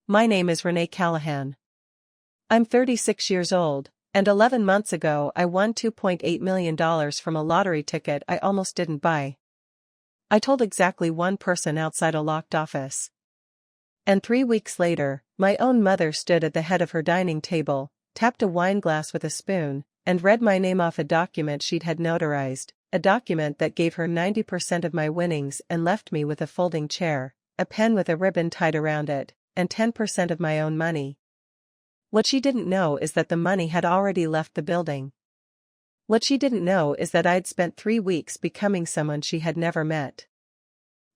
My name is Renee Callahan. I'm 36 years old, and 11 months ago I won $2.8 million from a lottery ticket I almost didn't buy. I told exactly one person outside a locked office. And 3 weeks later, my own mother stood at the head of her dining table, tapped a wine glass with a spoon, and read my name off a document she'd had notarized, a document that gave her 90% of my winnings and left me with a folding chair, a pen with a ribbon tied around it, and 10% of my own money. What she didn't know is that the money had already left the building. What she didn't know is that I'd spent 3 weeks becoming someone she had never met.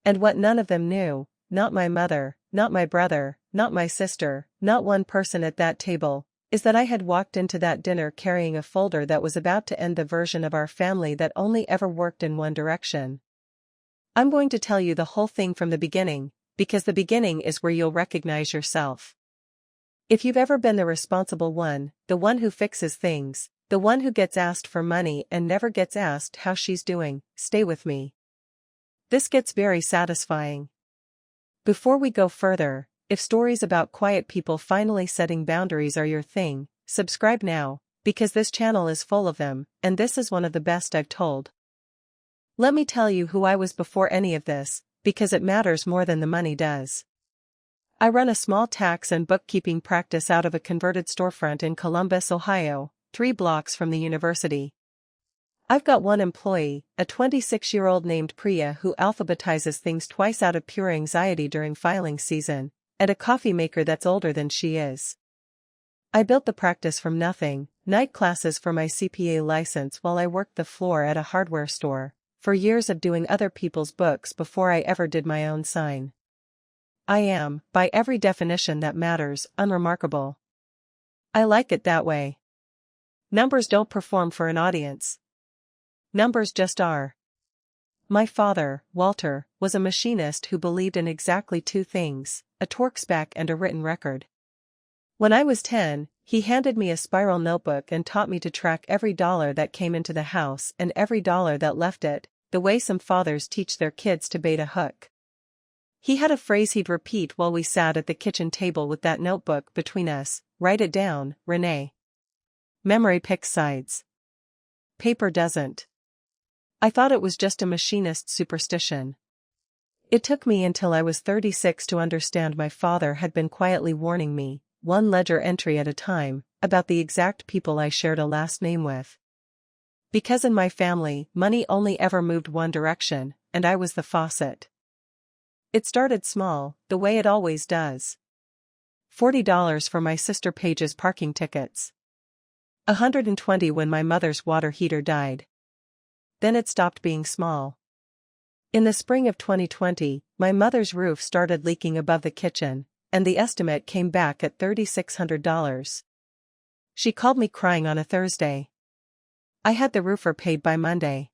And what none of them knew, not my mother, not my brother, not my sister, not one person at that table, is that I had walked into that dinner carrying a folder that was about to end the version of our family that only ever worked in one direction. I'm going to tell you the whole thing from the beginning, because the beginning is where you'll recognize yourself. If you've ever been the responsible one, the one who fixes things, the one who gets asked for money and never gets asked how she's doing, stay with me. This gets very satisfying. Before we go further, if stories about quiet people finally setting boundaries are your thing, subscribe now, because this channel is full of them, and this is one of the best I've told. Let me tell you who I was before any of this, because it matters more than the money does. I run a small tax and bookkeeping practice out of a converted storefront in Columbus, Ohio, 3 blocks from the university. I've got one employee, a 26-year-old named Priya who alphabetizes things twice out of pure anxiety during filing season, and a coffee maker that's older than she is. I built the practice from nothing, night classes for my CPA license while I worked the floor at a hardware store, for years of doing other people's books before I ever did my own sign. I am, by every definition that matters, unremarkable. I like it that way. Numbers don't perform for an audience. Numbers just are. My father, Walter, was a machinist who believed in exactly 2 things, a torque spec and a written record. When I was 10, he handed me a spiral notebook and taught me to track every dollar that came into the house and every dollar that left it, the way some fathers teach their kids to bait a hook. He had a phrase he'd repeat while we sat at the kitchen table with that notebook between us: "Write it down, Renee. Memory picks sides. Paper doesn't." I thought it was just a machinist's superstition. It took me until I was 36 to understand my father had been quietly warning me, one ledger entry at a time, about the exact people I shared a last name with. Because in my family, money only ever moved one direction, and I was the faucet. It started small, the way it always does. $40 for my sister Paige's parking tickets. $120 when my mother's water heater died. Then it stopped being small. In the spring of 2020, my mother's roof started leaking above the kitchen, and the estimate came back at $3,600. She called me crying on a Thursday. I had the roofer paid by Monday.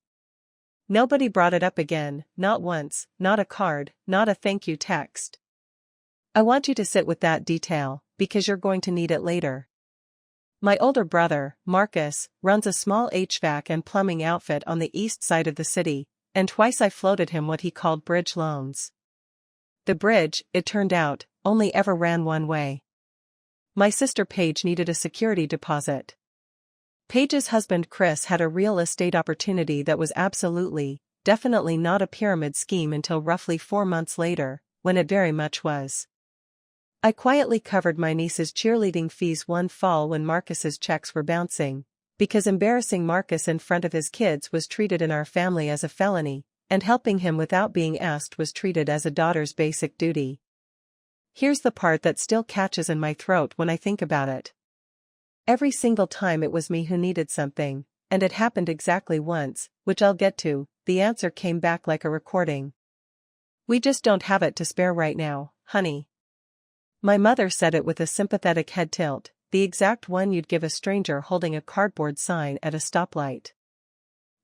Nobody brought it up again, not once, not a card, not a thank you text. I want you to sit with that detail, because you're going to need it later. My older brother, Marcus, runs a small HVAC and plumbing outfit on the east side of the city, and twice I floated him what he called bridge loans. The bridge, it turned out, only ever ran one way. My sister Paige needed a security deposit. Paige's husband Chris had a real estate opportunity that was absolutely, definitely not a pyramid scheme until roughly 4 months later, when it very much was. I quietly covered my niece's cheerleading fees one fall when Marcus's checks were bouncing, because embarrassing Marcus in front of his kids was treated in our family as a felony, and helping him without being asked was treated as a daughter's basic duty. Here's the part that still catches in my throat when I think about it. Every single time it was me who needed something, and it happened exactly once, which I'll get to, the answer came back like a recording. "We just don't have it to spare right now, honey." My mother said it with a sympathetic head tilt, the exact one you'd give a stranger holding a cardboard sign at a stoplight.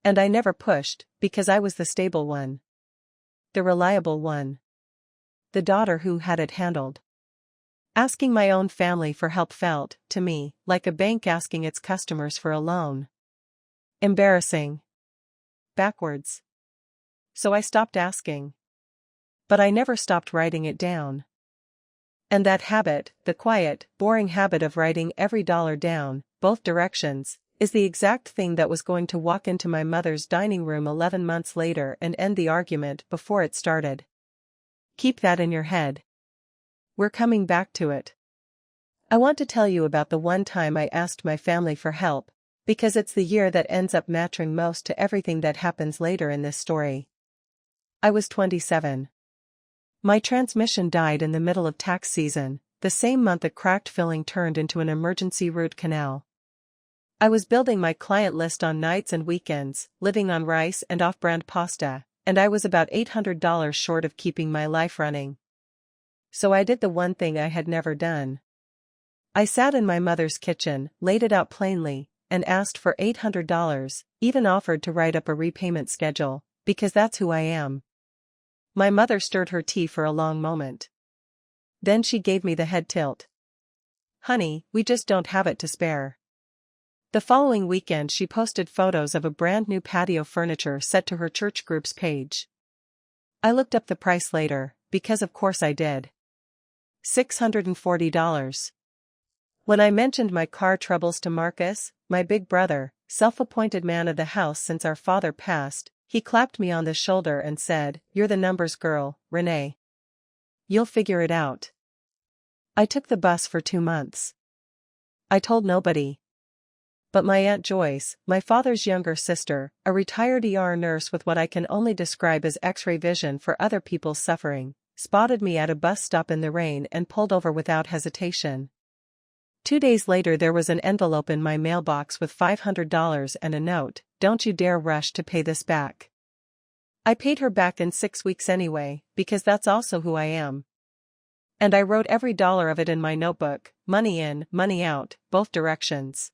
And I never pushed, because I was the stable one. The reliable one. The daughter who had it handled. Asking my own family for help felt, to me, like a bank asking its customers for a loan. Embarrassing. Backwards. So I stopped asking. But I never stopped writing it down. And that habit, the quiet, boring habit of writing every dollar down, both directions, is the exact thing that was going to walk into my mother's dining room 11 months later and end the argument before it started. Keep that in your head. We're coming back to it. I want to tell you about the one time I asked my family for help, because it's the year that ends up mattering most to everything that happens later in this story. I was 27. My transmission died in the middle of tax season, the same month a cracked filling turned into an emergency root canal. I was building my client list on nights and weekends, living on rice and off-brand pasta, and I was about $800 short of keeping my life running. So I did the one thing I had never done. I sat in my mother's kitchen, laid it out plainly, and asked for $800, even offered to write up a repayment schedule, because that's who I am. My mother stirred her tea for a long moment. Then she gave me the head tilt. Honey, we just don't have it to spare. The following weekend she posted photos of a brand new patio furniture set to her church group's page. I looked up the price later, because of course I did. $640. When I mentioned my car troubles to Marcus, my big brother, self-appointed man of the house since our father passed, he clapped me on the shoulder and said, "You're the numbers girl, Renee. You'll figure it out." I took the bus for 2 months. I told nobody. But my Aunt Joyce, my father's younger sister, a retired ER nurse with what I can only describe as X-ray vision for other people's suffering, spotted me at a bus stop in the rain and pulled over without hesitation. 2 days later there was an envelope in my mailbox with $500 and a note, "Don't you dare rush to pay this back." I paid her back in 6 weeks anyway, because that's also who I am. And I wrote every dollar of it in my notebook, money in, money out, both directions.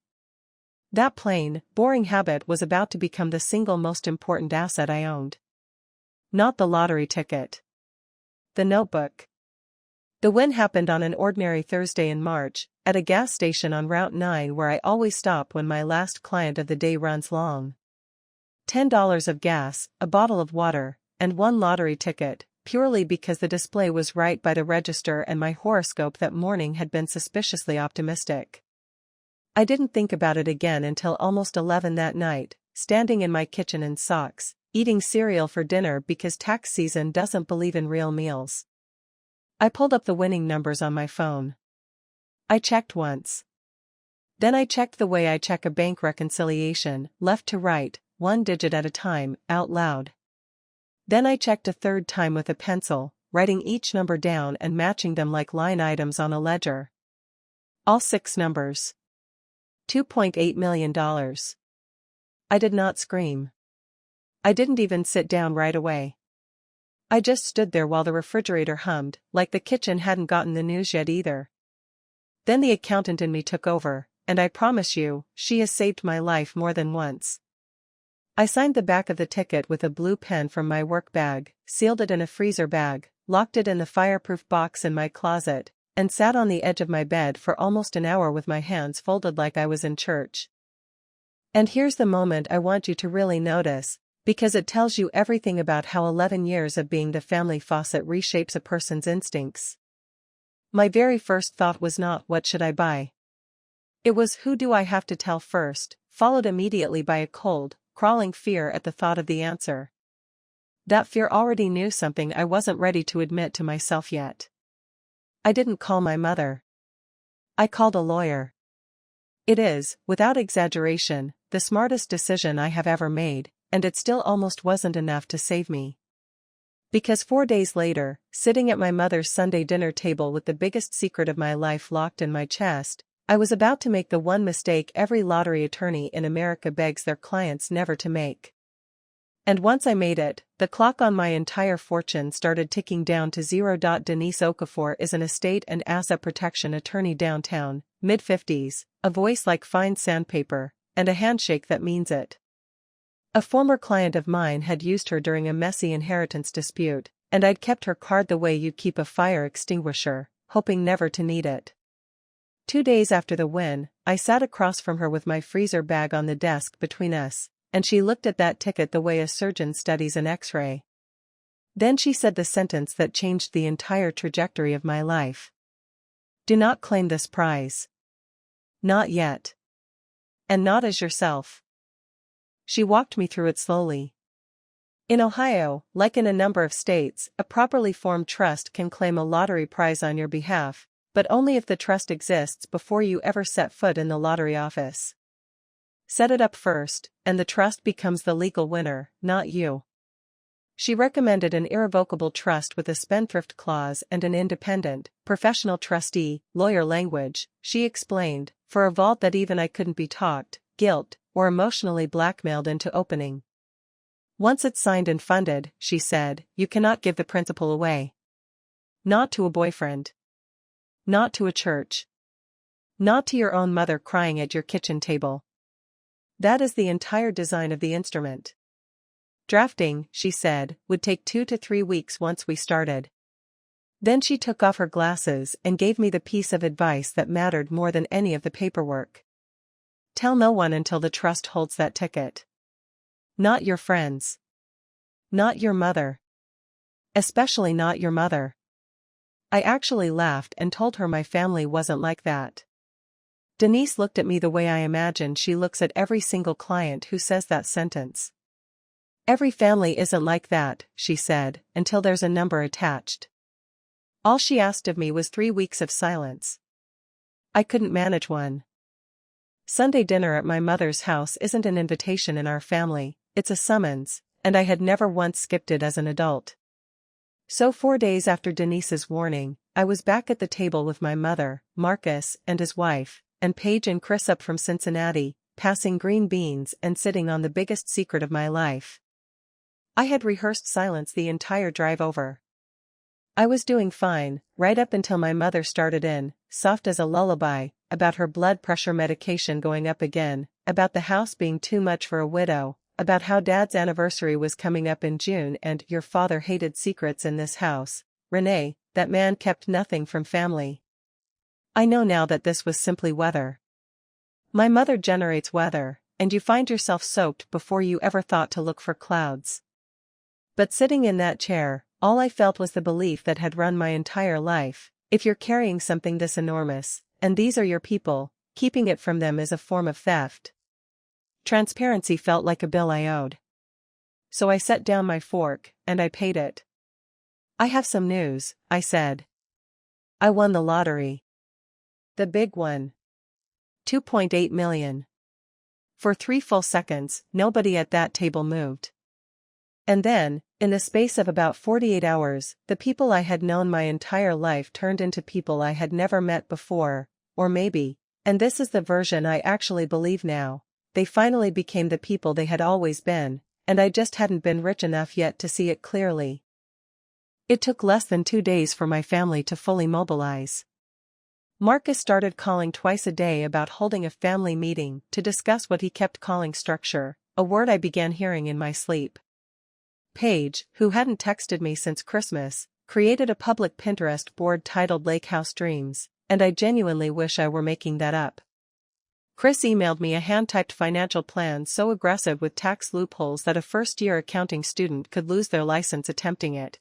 That plain, boring habit was about to become the single most important asset I owned. Not the lottery ticket. The notebook. The win happened on an ordinary Thursday in March, at a gas station on Route 9 where I always stop when my last client of the day runs long. $10 of gas, a bottle of water, and 1 lottery ticket, purely because the display was right by the register and my horoscope that morning had been suspiciously optimistic. I didn't think about it again until almost 11 that night, standing in my kitchen in socks, eating cereal for dinner because tax season doesn't believe in real meals. I pulled up the winning numbers on my phone. I checked once. Then I checked the way I check a bank reconciliation, left to right, 1 digit at a time, out loud. Then I checked a third time with a pencil, writing each number down and matching them like line items on a ledger. All 6 numbers. $2.8 million. I did not scream. I didn't even sit down right away. I just stood there while the refrigerator hummed, like the kitchen hadn't gotten the news yet either. Then the accountant in me took over, and I promise you, she has saved my life more than once. I signed the back of the ticket with a blue pen from my work bag, sealed it in a freezer bag, locked it in the fireproof box in my closet, and sat on the edge of my bed for almost an hour with my hands folded like I was in church. And here's the moment I want you to really notice, because it tells you everything about how 11 years of being the family faucet reshapes a person's instincts. My very first thought was not, what should I buy? It was, who do I have to tell first, followed immediately by a cold, crawling fear at the thought of the answer. That fear already knew something I wasn't ready to admit to myself yet. I didn't call my mother. I called a lawyer. It is, without exaggeration, the smartest decision I have ever made, and it still almost wasn't enough to save me. Because 4 days later, sitting at my mother's Sunday dinner table with the biggest secret of my life locked in my chest, I was about to make the one mistake every lottery attorney in America begs their clients never to make. And once I made it, the clock on my entire fortune started ticking down to 0. Denise Okafor is an estate and asset protection attorney downtown, mid-50s, a voice like fine sandpaper, and a handshake that means it. A former client of mine had used her during a messy inheritance dispute, and I'd kept her card the way you keep a fire extinguisher, hoping never to need it. 2 days after the win, I sat across from her with my freezer bag on the desk between us, and she looked at that ticket the way a surgeon studies an X-ray. Then she said the sentence that changed the entire trajectory of my life. Do not claim this prize. Not yet. And not as yourself. She walked me through it slowly. In Ohio, like in a number of states, a properly formed trust can claim a lottery prize on your behalf, but only if the trust exists before you ever set foot in the lottery office. Set it up first, and the trust becomes the legal winner, not you. She recommended an irrevocable trust with a spendthrift clause and an independent, professional trustee, lawyer language, she explained, for a vault that even I couldn't be talked, guilt, or emotionally blackmailed into opening. Once it's signed and funded, she said, you cannot give the principal away. Not to a boyfriend. Not to a church. Not to your own mother crying at your kitchen table. That is the entire design of the instrument. Drafting, she said, would take 2 to 3 weeks once we started. Then she took off her glasses and gave me the piece of advice that mattered more than any of the paperwork. Tell no one until the trust holds that ticket. Not your friends. Not your mother. Especially not your mother. I actually laughed and told her my family wasn't like that. Denise looked at me the way I imagine she looks at every single client who says that sentence. Every family isn't like that, she said, until there's a number attached. All she asked of me was 3 weeks of silence. I couldn't manage one. Sunday dinner at my mother's house isn't an invitation in our family, it's a summons, and I had never once skipped it as an adult. So 4 days after Denise's warning, I was back at the table with my mother, Marcus and his wife, and Paige and Chris up from Cincinnati, passing green beans and sitting on the biggest secret of my life. I had rehearsed silence the entire drive over. I was doing fine, right up until my mother started in, soft as a lullaby, about her blood pressure medication going up again, about the house being too much for a widow, about how Dad's anniversary was coming up in June and your father hated secrets in this house. Renee, that man kept nothing from family. I know now that this was simply weather. My mother generates weather, and you find yourself soaked before you ever thought to look for clouds. But sitting in that chair, all I felt was the belief that had run my entire life: if you're carrying something this enormous, and these are your people, keeping it from them is a form of theft. Transparency felt like a bill I owed. So I set down my fork, and I paid it. I have some news, I said. I won the lottery. The big one. 2.8 million. For 3 full seconds, nobody at that table moved. And then, in the space of about 48 hours, the people I had known my entire life turned into people I had never met before, or maybe, and this is the version I actually believe now, they finally became the people they had always been, and I just hadn't been rich enough yet to see it clearly. It took less than 2 days for my family to fully mobilize. Marcus started calling twice a day about holding a family meeting to discuss what he kept calling structure, a word I began hearing in my sleep. Paige, who hadn't texted me since Christmas, created a public Pinterest board titled Lake House Dreams, and I genuinely wish I were making that up. Chris emailed me a hand-typed financial plan so aggressive with tax loopholes that a first-year accounting student could lose their license attempting it.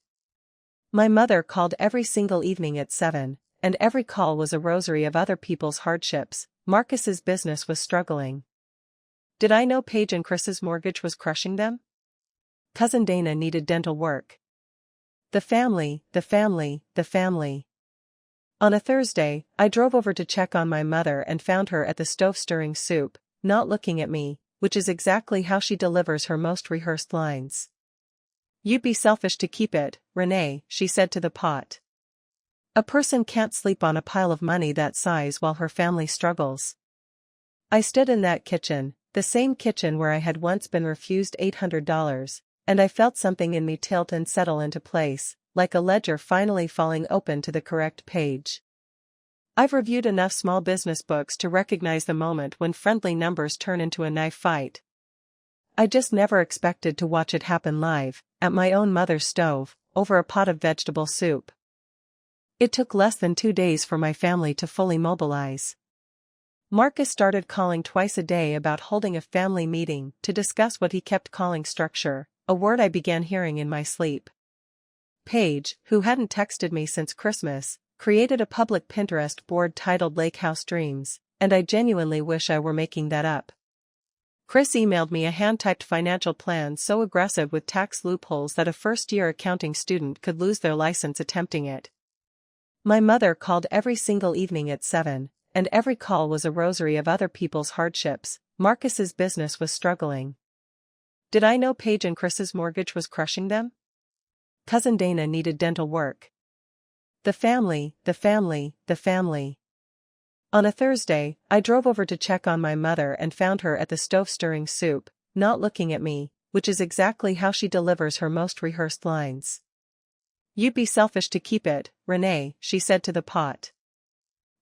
My mother called every single evening at 7, and every call was a rosary of other people's hardships. Marcus's business was struggling. Did I know Paige and Chris's mortgage was crushing them? Cousin Dana needed dental work. The family. On a Thursday, I drove over to check on my mother and found her at the stove stirring soup, not looking at me, which is exactly how she delivers her most rehearsed lines. You'd be selfish to keep it, Renee, she said to the pot. A person can't sleep on a pile of money that size while her family struggles. I stood in that kitchen, the same kitchen where I had once been refused $800, and I felt something in me tilt and settle into place, like a ledger finally falling open to the correct page. I've reviewed enough small business books to recognize the moment when friendly numbers turn into a knife fight. I just never expected to watch it happen live, at my own mother's stove, over a pot of vegetable soup. It took less than 2 days for my family to fully mobilize. Marcus started calling twice a day about holding a family meeting to discuss what he kept calling structure, a word I began hearing in my sleep. Paige, who hadn't texted me since Christmas, created a public Pinterest board titled Lake House Dreams, and I genuinely wish I were making that up. Chris emailed me a hand-typed financial plan so aggressive with tax loopholes that a first-year accounting student could lose their license attempting it. My mother called every single evening at 7, and every call was a rosary of other people's hardships. Marcus's business was struggling. Did I know Paige and Chris's mortgage was crushing them? Cousin Dana needed dental work. The family. On a Thursday, I drove over to check on my mother and found her at the stove stirring soup, not looking at me, which is exactly how she delivers her most rehearsed lines. "You'd be selfish to keep it, Renee," she said to the pot.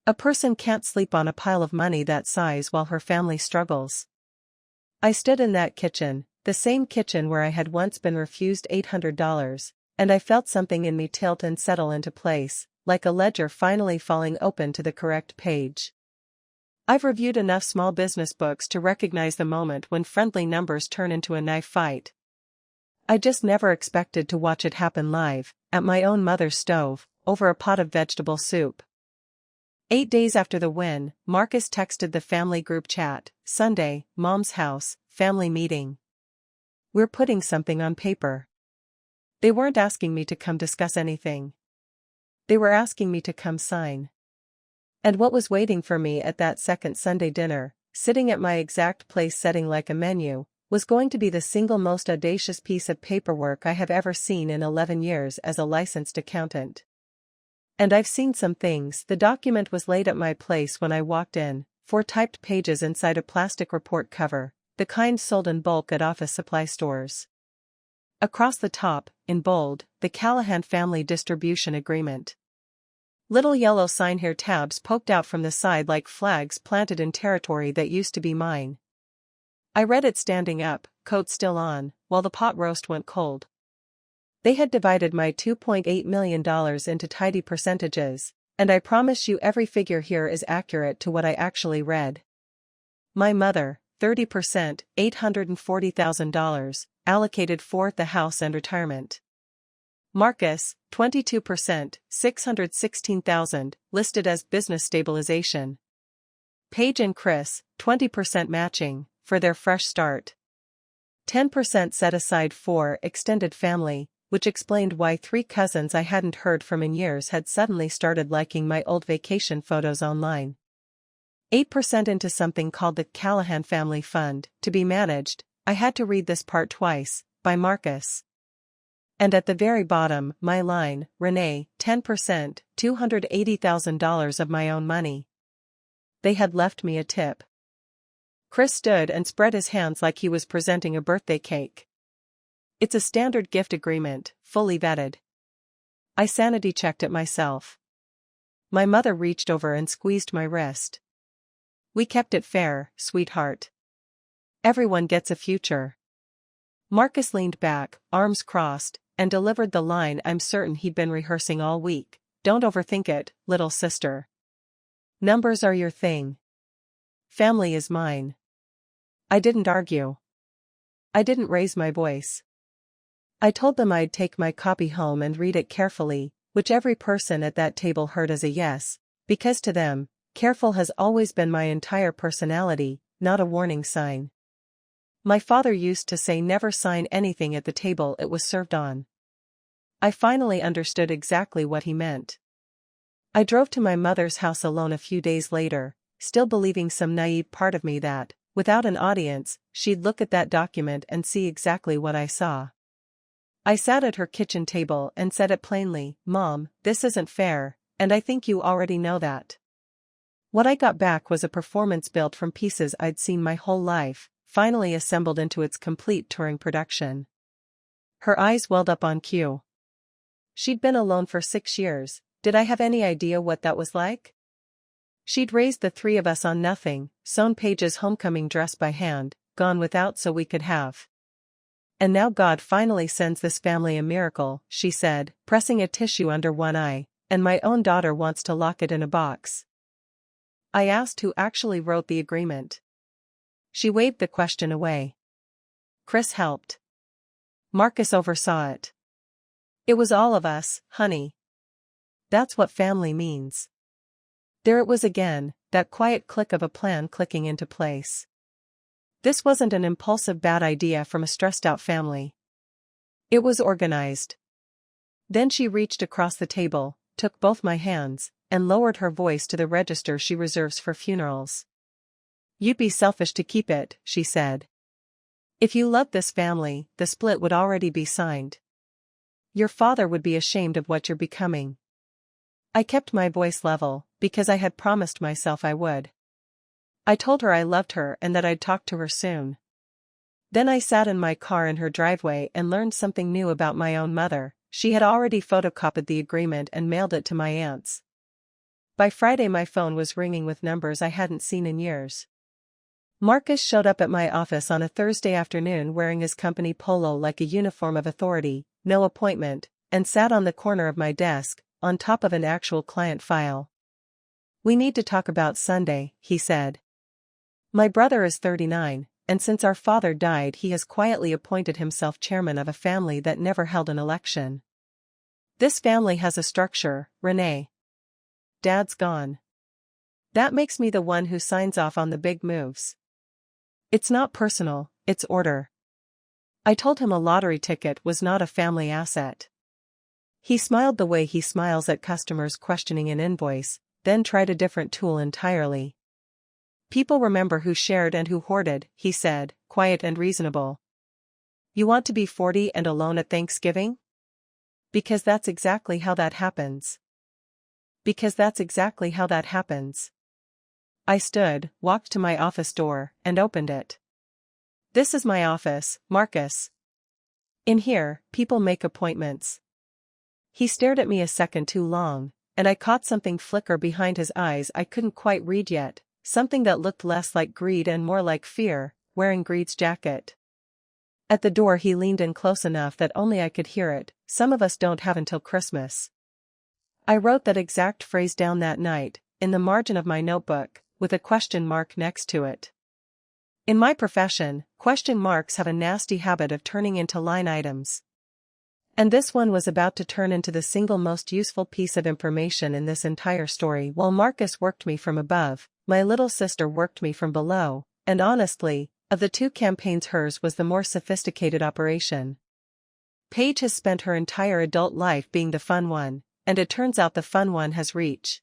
"A person can't sleep on a pile of money that size while her family struggles." I stood in that kitchen, the same kitchen where I had once been refused $800, and I felt something in me tilt and settle into place, like a ledger finally falling open to the correct page. I've reviewed enough small business books to recognize the moment when friendly numbers turn into a knife fight. I just never expected to watch it happen live, at my own mother's stove, over a pot of vegetable soup. 8 days after the win, Marcus texted the family group chat, "Sunday, Mom's house, family meeting. We're putting something on paper." They weren't asking me to come discuss anything. They were asking me to come sign. And what was waiting for me at that second Sunday dinner, sitting at my exact place setting like a menu, was going to be the single most audacious piece of paperwork I have ever seen in 11 years as a licensed accountant. And I've seen some things. The document was laid at my place when I walked in, 4 typed pages inside a plastic report cover, the kind sold in bulk at office supply stores. Across the top, in bold, the Callahan family distribution agreement. Little yellow sign here tabs poked out from the side like flags planted in territory that used to be mine. I read it standing up, coat still on, while the pot roast went cold. They had divided my $2.8 million into tidy percentages, and I promise you every figure here is accurate to what I actually read. My mother, 30%, $840,000, allocated for the house and retirement. Marcus, 22%, $616,000, listed as business stabilization. Paige and Chris, 20% matching, for their fresh start. 10% set aside for extended family, which explained why 3 cousins I hadn't heard from in years had suddenly started liking my old vacation photos online. 8% into something called the Callahan Family Fund, to be managed, I had to read this part twice, by Marcus. And at the very bottom, my line, Renee, 10%, $280,000 of my own money. They had left me a tip. Chris stood and spread his hands like he was presenting a birthday cake. "It's a standard gift agreement, fully vetted." I sanity checked it myself. My mother reached over and squeezed my wrist. "We kept it fair, sweetheart. Everyone gets a future." Marcus leaned back, arms crossed, and delivered the line I'm certain he'd been rehearsing all week. "Don't overthink it, little sister. Numbers are your thing. Family is mine." I didn't argue. I didn't raise my voice. I told them I'd take my copy home and read it carefully, which every person at that table heard as a yes, because to them, careful has always been my entire personality, not a warning sign. My father used to say never sign anything at the table it was served on. I finally understood exactly what he meant. I drove to my mother's house alone a few days later, still believing some naive part of me that, without an audience, she'd look at that document and see exactly what I saw. I sat at her kitchen table and said it plainly, "Mom, this isn't fair, and I think you already know that." What I got back was a performance built from pieces I'd seen my whole life, finally assembled into its complete touring production. Her eyes welled up on cue. She'd been alone for 6 years. Did I have any idea what that was like? She'd raised the 3 of us on nothing, sewn Paige's homecoming dress by hand, gone without so we could have. "And now God finally sends this family a miracle," she said, pressing a tissue under one eye, "and my own daughter wants to lock it in a box." I asked who actually wrote the agreement. She waved the question away. Chris helped. Marcus oversaw it. "It was all of us, honey. That's what family means. There it was again, that quiet click of a plan clicking into place. This wasn't an impulsive bad idea from a stressed-out family. It was organized. Then she reached across the table, took both my hands, and lowered her voice to the register she reserves for funerals. "You'd be selfish to keep it," she said. "If you loved this family, the split would already be signed. Your father would be ashamed of what you're becoming." I kept my voice level, because I had promised myself I would. I told her I loved her and that I'd talk to her soon. Then I sat in my car in her driveway and learned something new about my own mother. She had already photocopied the agreement and mailed it to my aunts. By Friday my phone was ringing with numbers I hadn't seen in years. Marcus showed up at my office on a Thursday afternoon wearing his company polo like a uniform of authority, no appointment, and sat on the corner of my desk, on top of an actual client file. "We need to talk about Sunday," he said. "My brother is 39, and since our father died he has quietly appointed himself chairman of a family that never held an election. This family has a structure, Renee. Dad's gone. That makes me the one who signs off on the big moves. It's not personal, it's order." I told him a lottery ticket was not a family asset. He smiled the way he smiles at customers questioning an invoice, then tried a different tool entirely. "People remember who shared and who hoarded," he said, quiet and reasonable. "You want to be 40 and alone at Thanksgiving? Because that's exactly how that happens. Because that's exactly how that happens." I stood, walked to my office door, and opened it. "This is my office, Marcus. In here, people make appointments." He stared at me a second too long, and I caught something flicker behind his eyes I couldn't quite read yet, something that looked less like greed and more like fear, wearing greed's jacket. At the door he leaned in close enough that only I could hear it. "Some of us don't have until Christmas." I wrote that exact phrase down that night, in the margin of my notebook, with a question mark next to it. In my profession, question marks have a nasty habit of turning into line items. And this one was about to turn into the single most useful piece of information in this entire story. While Marcus worked me from above, my little sister worked me from below, and honestly, of the two campaigns hers was the more sophisticated operation. Paige has spent her entire adult life being the fun one, and it turns out the fun one has reach.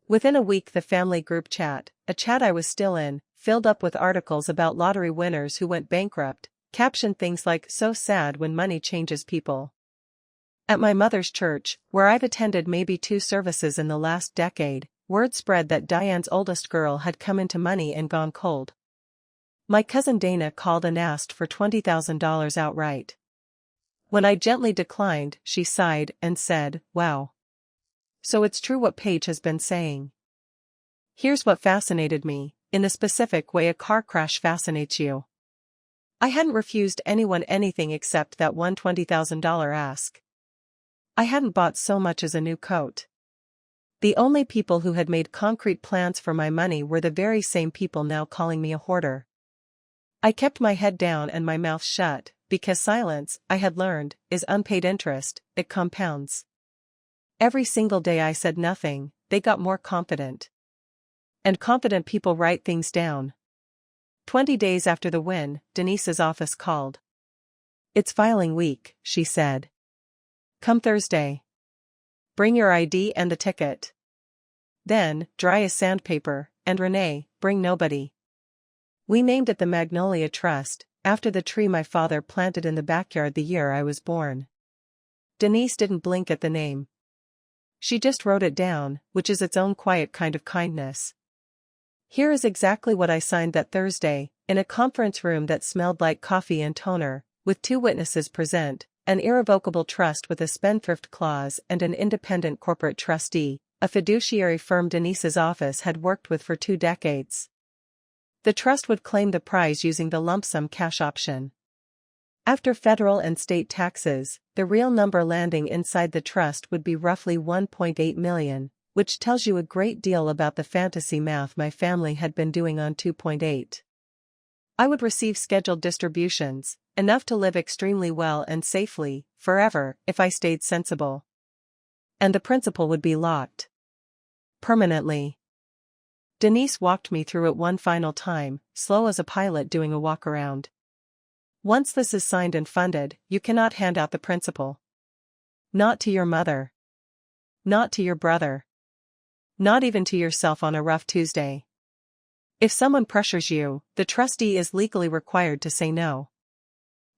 Within a week the family group chat, a chat I was still in, filled up with articles about lottery winners who went bankrupt, captioned things like "So sad when money changes people." At my mother's church, where I've attended maybe 2 services in the last decade, word spread that Diane's oldest girl had come into money and gone cold. My cousin Dana called and asked for $20,000 outright. When I gently declined, she sighed and said, "Wow. So it's true what Paige has been saying." Here's what fascinated me, in the specific way a car crash fascinates you. I hadn't refused anyone anything except that one $20,000 ask. I hadn't bought so much as a new coat. The only people who had made concrete plans for my money were the very same people now calling me a hoarder. I kept my head down and my mouth shut, because silence, I had learned, is unpaid interest. It compounds. Every single day I said nothing, they got more confident. And confident people write things down. 20 days after the win, Denise's office called. "It's filing week," she said. "Come Thursday. Bring your ID and the ticket. Then, dry as sandpaper, and Renee, bring nobody." We named it the Magnolia Trust, after the tree my father planted in the backyard the year I was born. Denise didn't blink at the name. She just wrote it down, which is its own quiet kind of kindness. Here is exactly what I signed that Thursday, in a conference room that smelled like coffee and toner, with 2 witnesses present, an irrevocable trust with a spendthrift clause and an independent corporate trustee, a fiduciary firm Denise's office had worked with for 2 decades. The trust would claim the prize using the lump sum cash option. After federal and state taxes, the real number landing inside the trust would be roughly $1.8 million, which tells you a great deal about the fantasy math my family had been doing on 2.8. I would receive scheduled distributions, enough to live extremely well and safely, forever, if I stayed sensible. And the principal would be locked. Permanently. Denise walked me through it one final time, slow as a pilot doing a walk-around. Once this is signed and funded, you cannot hand out the principal. Not to your mother. Not to your brother. Not even to yourself on a rough Tuesday. If someone pressures you, the trustee is legally required to say no.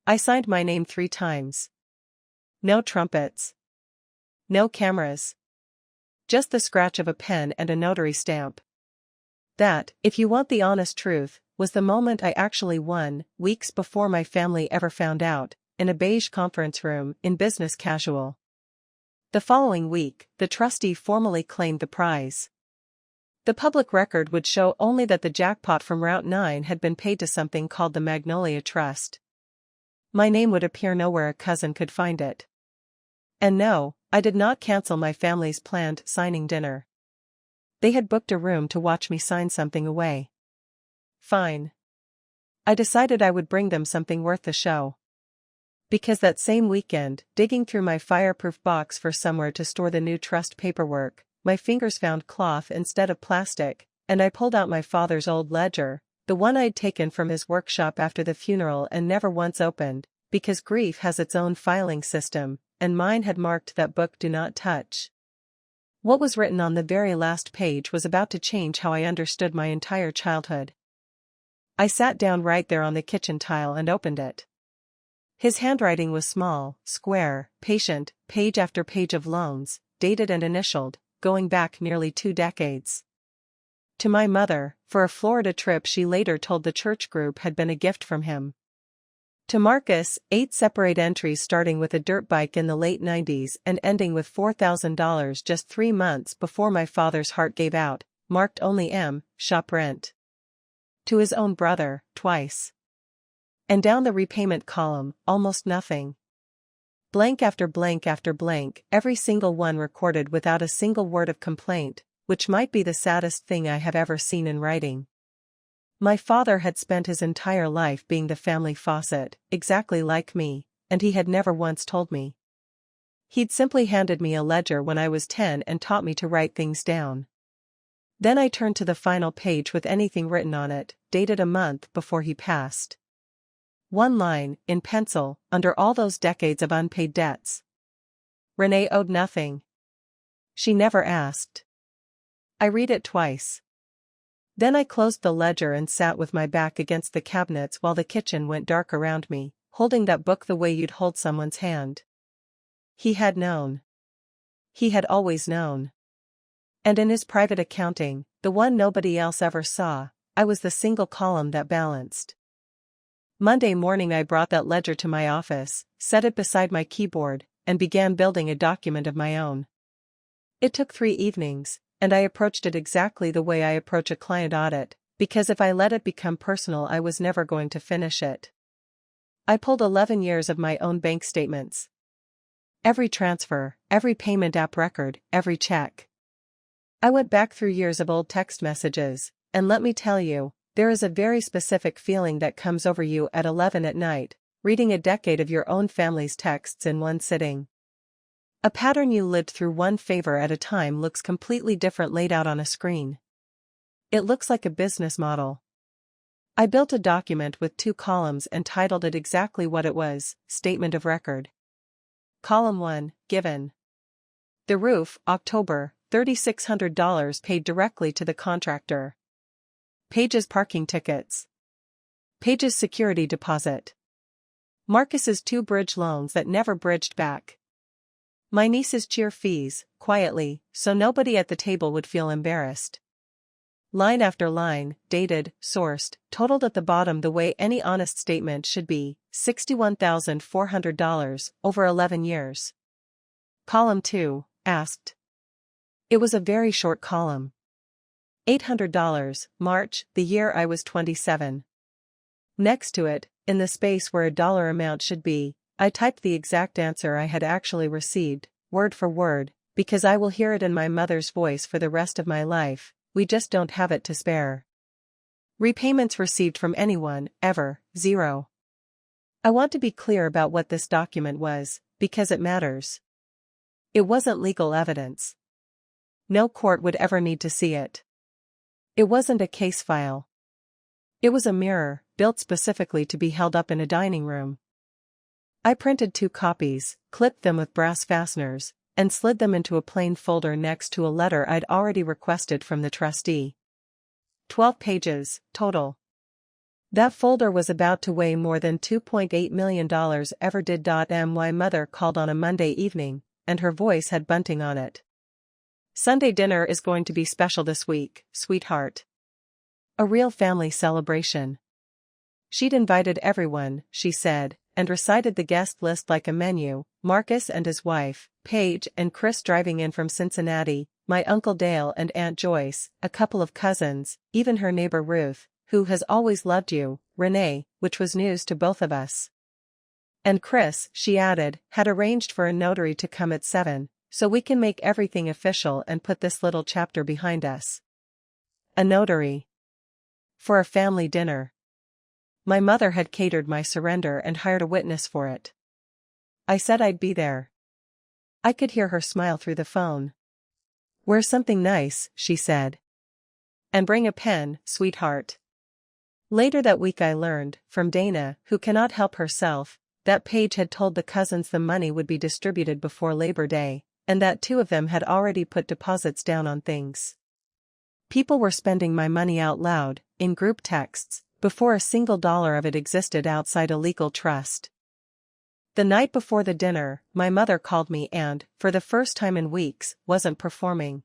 I signed my name 3 times. No trumpets. No cameras. Just the scratch of a pen and a notary stamp. That, if you want the honest truth, was the moment I actually won, weeks before my family ever found out, in a beige conference room in business casual. The following week, the trustee formally claimed the prize. The public record would show only that the jackpot from Route 9 had been paid to something called the Magnolia Trust. My name would appear nowhere a cousin could find it. And no, I did not cancel my family's planned signing dinner. They had booked a room to watch me sign something away. Fine. I decided I would bring them something worth the show. Because that same weekend, digging through my fireproof box for somewhere to store the new trust paperwork, my fingers found cloth instead of plastic, and I pulled out my father's old ledger, the one I'd taken from his workshop after the funeral and never once opened, because grief has its own filing system, and mine had marked that book "Do Not Touch." What was written on the very last page was about to change how I understood my entire childhood. I sat down right there on the kitchen tile and opened it. His handwriting was small, square, patient, page after page of loans, dated and initialed, going back nearly 2 decades. To my mother, for a Florida trip she later told the church group had been a gift from him. To Marcus, 8 separate entries starting with a dirt bike in the late 90s and ending with $4,000 just 3 months before my father's heart gave out, marked only M, shop rent. To his own brother, twice. And down the repayment column, almost nothing. Blank after blank after blank, every single one recorded without a single word of complaint, which might be the saddest thing I have ever seen in writing. My father had spent his entire life being the family faucet, exactly like me, and he had never once told me. He'd simply handed me a ledger when I was 10 and taught me to write things down. Then I turned to the final page with anything written on it, dated a month before he passed. One line, in pencil, under all those decades of unpaid debts. Renee owed nothing. She never asked. I read it twice. Then I closed the ledger and sat with my back against the cabinets while the kitchen went dark around me, holding that book the way you'd hold someone's hand. He had known. He had always known. And in his private accounting, the one nobody else ever saw, I was the single column that balanced. Monday morning I brought that ledger to my office, set it beside my keyboard, and began building a document of my own. It took 3 evenings, and I approached it exactly the way I approach a client audit, because if I let it become personal I was never going to finish it. I pulled 11 years of my own bank statements. Every transfer, every payment app record, every check. I went back through years of old text messages, and let me tell you, there is a very specific feeling that comes over you at 11 at night, reading a decade of your own family's texts in one sitting. A pattern you lived through one favor at a time looks completely different laid out on a screen. It looks like a business model. I built a document with 2 columns and titled it exactly what it was, Statement of Record. Column 1, Given. The roof, October, $3,600 paid directly to the contractor. Page's parking tickets. Page's security deposit. Marcus's 2 bridge loans that never bridged back. My niece's cheer fees, quietly, so nobody at the table would feel embarrassed. Line after line, dated, sourced, totaled at the bottom the way any honest statement should be, $61,400, over 11 years. Column 2, asked. It was a very short column. $800, March, the year I was 27. Next to it, in the space where a dollar amount should be, I typed the exact answer I had actually received, word for word, because I will hear it in my mother's voice for the rest of my life, we just don't have it to spare. Repayments received from anyone, ever, 0. I want to be clear about what this document was, because it matters. It wasn't legal evidence. No court would ever need to see it. It wasn't a case file. It was a mirror, built specifically to be held up in a dining room. I printed 2 copies, clipped them with brass fasteners, and slid them into a plain folder next to a letter I'd already requested from the trustee. 12 pages, total. That folder was about to weigh more than $2.8 million ever did. My mother called on a Monday evening, and her voice had bunting on it. Sunday dinner is going to be special this week, sweetheart. A real family celebration. She'd invited everyone, she said, and recited the guest list like a menu: Marcus and his wife, Paige and Chris driving in from Cincinnati, my Uncle Dale and Aunt Joyce, a couple of cousins, even her neighbor Ruth, who has always loved you, Renee, which was news to both of us. And Chris, she added, had arranged for a notary to come at 7, so we can make everything official and put this little chapter behind us. A notary. For a family dinner. My mother had catered my surrender and hired a witness for it. I said I'd be there. I could hear her smile through the phone. Wear something nice, she said. And bring a pen, sweetheart. Later that week I learned, from Dana, who cannot help herself, that Paige had told the cousins the money would be distributed before Labor Day, and that 2 of them had already put deposits down on things. People were spending my money out loud, in group texts, before a single dollar of it existed outside a legal trust. The night before the dinner, my mother called me and, for the first time in weeks, wasn't performing.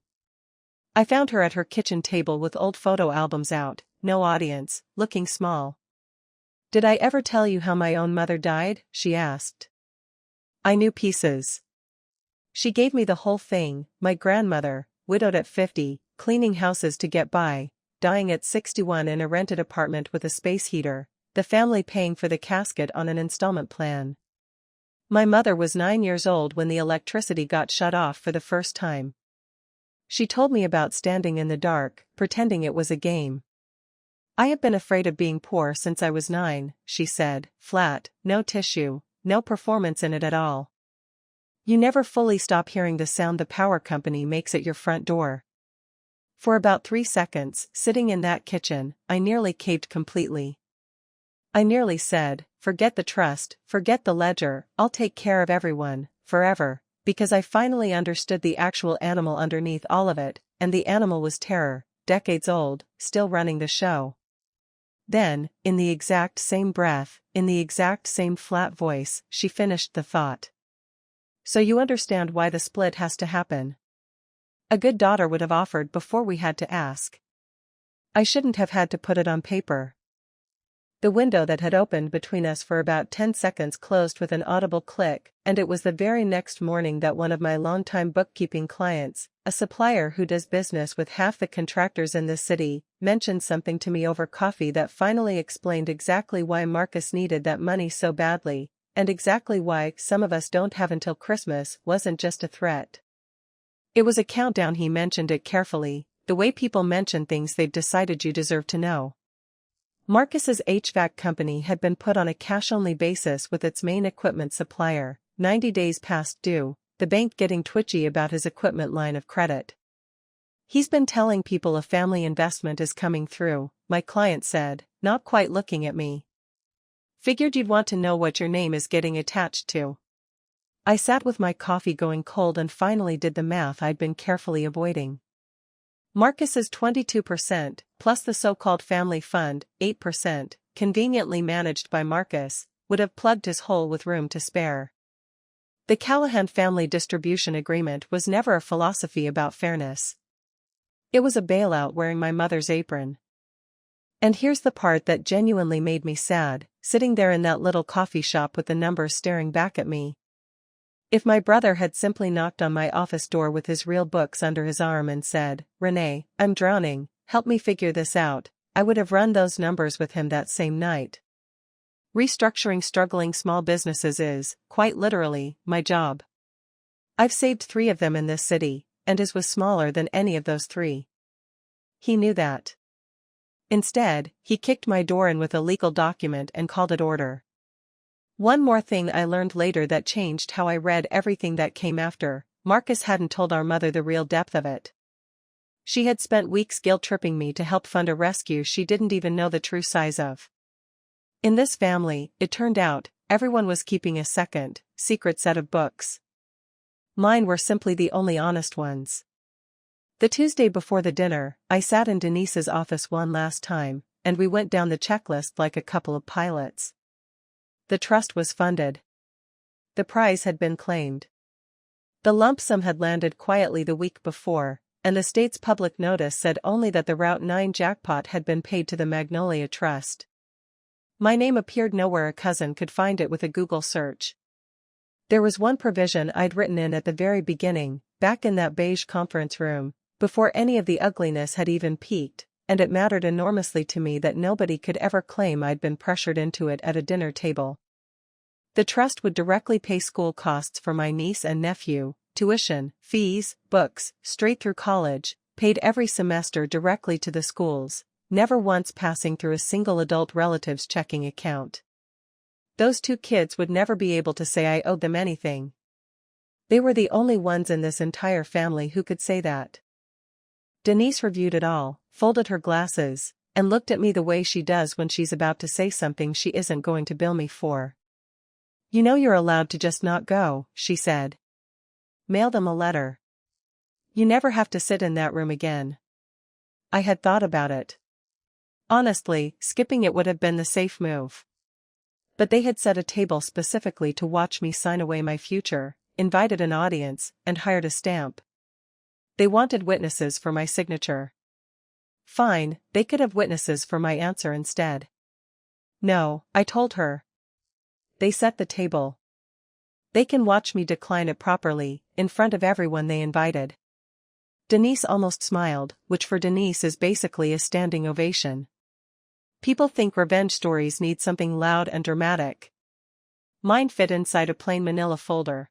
I found her at her kitchen table with old photo albums out, no audience, looking small. Did I ever tell you how my own mother died? She asked. I knew pieces. She gave me the whole thing: my grandmother, widowed at 50, cleaning houses to get by, dying at 61 in a rented apartment with a space heater, the family paying for the casket on an installment plan. My mother was 9 years old when the electricity got shut off for the first time. She told me about standing in the dark, pretending it was a game. I have been afraid of being poor since I was 9, she said, flat, no tissue, no performance in it at all. You never fully stop hearing the sound the power company makes at your front door. For about 3 seconds, sitting in that kitchen, I nearly caved completely. I nearly said, forget the trust, forget the ledger, I'll take care of everyone, forever, because I finally understood the actual animal underneath all of it, and the animal was terror, decades old, still running the show. Then, in the exact same breath, in the exact same flat voice, she finished the thought. So you understand why the split has to happen. A good daughter would have offered before we had to ask. I shouldn't have had to put it on paper. The window that had opened between us for about 10 seconds closed with an audible click, and it was the very next morning that one of my longtime bookkeeping clients, a supplier who does business with half the contractors in the city, mentioned something to me over coffee that finally explained exactly why Marcus needed that money so badly, and exactly why "some of us don't have until Christmas" wasn't just a threat. It was a countdown. He mentioned it carefully, the way people mention things they've decided you deserve to know. Marcus's HVAC company had been put on a cash-only basis with its main equipment supplier, 90 days past due, the bank getting twitchy about his equipment line of credit. He's been telling people a family investment is coming through, my client said, not quite looking at me. Figured you'd want to know what your name is getting attached to. I sat with my coffee going cold and finally did the math I'd been carefully avoiding. Marcus's 22%, plus the so-called family fund, 8%, conveniently managed by Marcus, would have plugged his hole with room to spare. The Callahan family distribution agreement was never a philosophy about fairness. It was a bailout wearing my mother's apron. And here's the part that genuinely made me sad, sitting there in that little coffee shop with the numbers staring back at me. If my brother had simply knocked on my office door with his real books under his arm and said, "Renee, I'm drowning, help me figure this out," I would have run those numbers with him that same night. Restructuring struggling small businesses is, quite literally, my job. I've saved 3 of them in this city, and his was smaller than any of those 3. He knew that. Instead, he kicked my door in with a legal document and called it order. One more thing I learned later that changed how I read everything that came after: Marcus hadn't told our mother the real depth of it. She had spent weeks guilt-tripping me to help fund a rescue she didn't even know the true size of. In this family, it turned out, everyone was keeping a secret set of books. Mine were simply the only honest ones. The Tuesday before the dinner, I sat in Denise's office one last time, and we went down the checklist like a couple of pilots. The trust was funded. The prize had been claimed. The lump sum had landed quietly the week before, and the state's public notice said only that the Route 9 jackpot had been paid to the Magnolia Trust. My name appeared nowhere a cousin could find it with a Google search. There was one provision I'd written in at the very beginning, back in that beige conference room, before any of the ugliness had even peaked, and it mattered enormously to me that nobody could ever claim I'd been pressured into it at a dinner table. The trust would directly pay school costs for my niece and nephew, tuition, fees, books, straight through college, paid every semester directly to the schools, never once passing through a single adult relative's checking account. Those two kids would never be able to say I owed them anything. They were the only ones in this entire family who could say that. Denise reviewed it all, folded her glasses, and looked at me the way she does when she's about to say something she isn't going to bill me for. "You know you're allowed to just not go," she said. "Mail them a letter. You never have to sit in that room again." I had thought about it. Honestly, skipping it would have been the safe move. But they had set a table specifically to watch me sign away my future, invited an audience, and hired a stamp. They wanted witnesses for my signature. Fine, they could have witnesses for my answer instead. No, I told her. They set the table. They can watch me decline it properly, in front of everyone they invited. Denise almost smiled, which for Denise is basically a standing ovation. People think revenge stories need something loud and dramatic. Mine fit inside a plain manila folder.